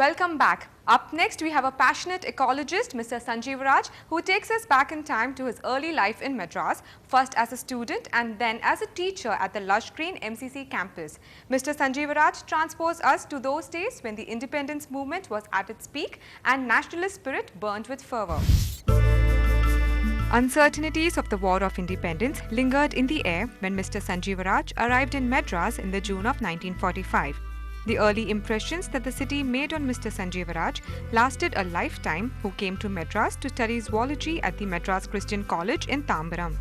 Welcome back. Up next, we have a passionate ecologist, Mr. Sanjeev Raj, who takes us back in time to his early life in Madras, first as a student and then as a teacher at the lush green MCC campus. Mr. Sanjeev Raj transports us to those days when the independence movement was at its peak and nationalist spirit burned with fervour. Uncertainties of the War of Independence lingered in the air when Mr. Sanjeev Raj arrived in Madras in the June of 1945. The early impressions that the city made on Mr. Sanjeev Raj lasted a lifetime, who came to Madras to study zoology at the Madras Christian College in Tambaram.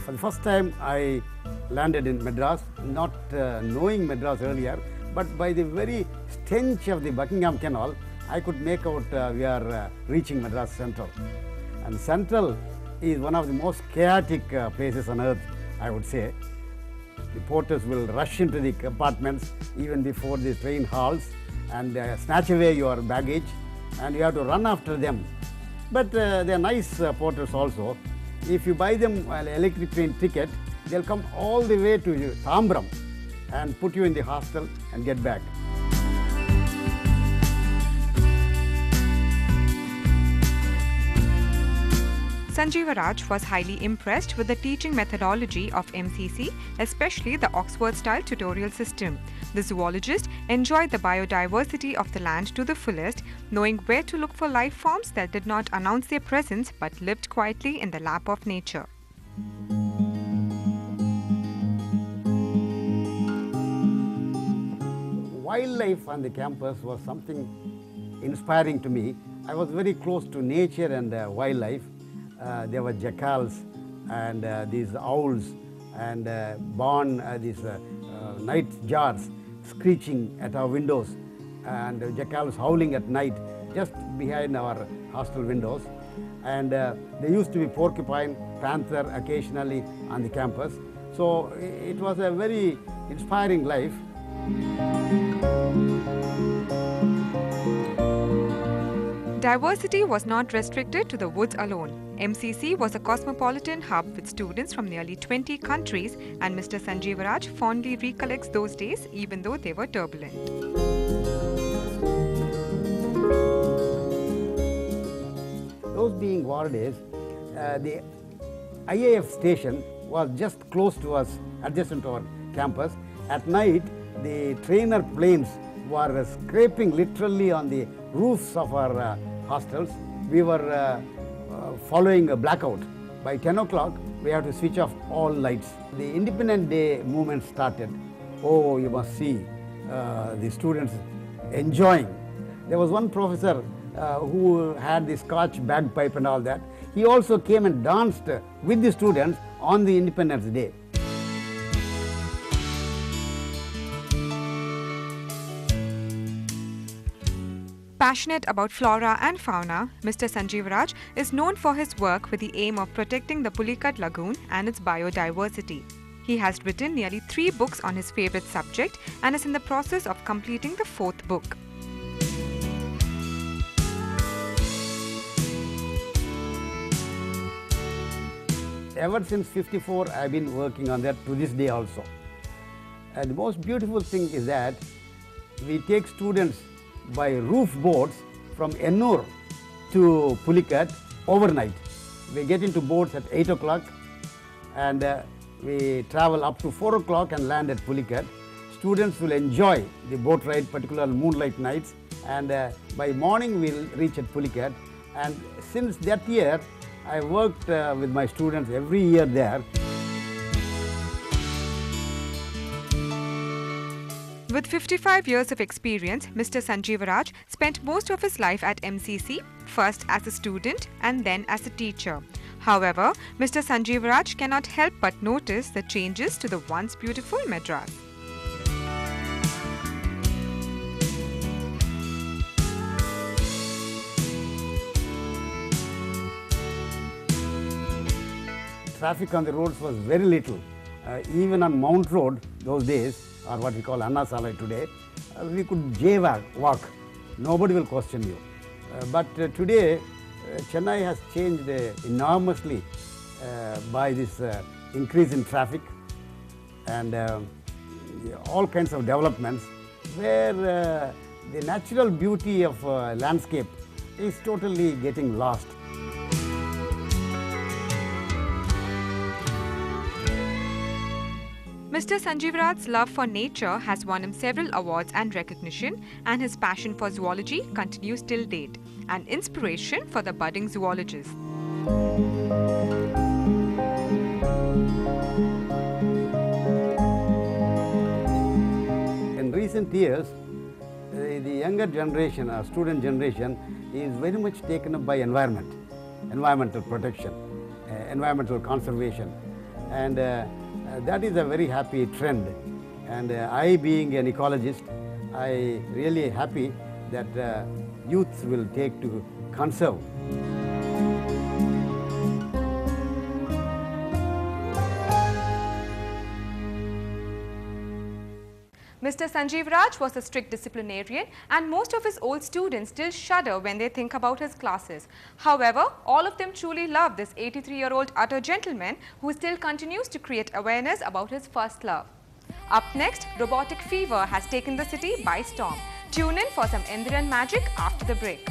For the first time I landed in Madras, not knowing Madras earlier, but by the very stench of the Buckingham Canal, I could make out we are reaching Madras Central. And Central is one of the most chaotic places on earth, I would say. The porters will rush into the compartments even before the train halts and snatch away your baggage, and you have to run after them. But they are nice porters also. If you buy them an electric train ticket, they'll come all the way to Tambaram and put you in the hostel and get back. Sanjeev Raj was highly impressed with the teaching methodology of MCC, especially the Oxford-style tutorial system. The zoologist enjoyed the biodiversity of the land to the fullest, knowing where to look for life forms that did not announce their presence but lived quietly in the lap of nature. Wildlife on the campus was something inspiring to me. I was very close to nature and wildlife. There were jackals and these owls and these night jars screeching at our windows, and jackals howling at night just behind our hostel windows. And there used to be porcupine, panther occasionally on the campus. So it was a very inspiring life. Diversity was not restricted to the woods alone. MCC was a cosmopolitan hub with students from nearly 20 countries, and Mr. Sanjeev Raj fondly recollects those days even though they were turbulent. Those being war days, the IAF station was just close to us, adjacent to our campus. At night, the trainer planes were scraping literally on the roofs of our hostels. We were following a blackout. By 10 o'clock, we had to switch off all lights. The Independence Day movement started. Oh, you must see the students enjoying. There was one professor who had the Scotch bagpipe and all that. He also came and danced with the students on the Independence Day. Passionate about flora and fauna, Mr. Sanjeev Raj is known for his work with the aim of protecting the Pulicat Lagoon and its biodiversity. He has written nearly 3 books on his favorite subject and is in the process of completing the 4th book. Ever since '54, I've been working on that to this day also. And the most beautiful thing is that we take students by roof boats from Ennur to Pulicat overnight. We get into boats at 8 o'clock and we travel up to 4 o'clock and land at Pulicat. Students will enjoy the boat ride, particularly moonlight nights, and by morning we'll reach at Pulicat. And since that year, I worked with my students every year there. With 55 years of experience, Mr. Sanjeev Raj spent most of his life at MCC, first as a student and then as a teacher. However, Mr. Sanjeev Raj cannot help but notice the changes to the once beautiful Madras. Traffic on the roads was very little. Even on Mount Road, those days, or what we call Anna Salai today, we could jaywalk. Nobody will question you. But today, Chennai has changed enormously by this increase in traffic, and all kinds of developments where the natural beauty of landscape is totally getting lost. Mr. Sanjeev Raj's love for nature has won him several awards and recognition, and his passion for zoology continues till date, an inspiration for the budding zoologists. In recent years, the younger generation, our student generation, is very much taken up by environmental protection, environmental conservation, and that is a very happy trend. And I, being an ecologist, I really happy that youths will take to conserve. Mr. Sanjeev Raj was a strict disciplinarian, and most of his old students still shudder when they think about his classes. However, all of them truly love this 83-year-old utter gentleman who still continues to create awareness about his first love. Up next, robotic fever has taken the city by storm. Tune in for some Indian magic after the break.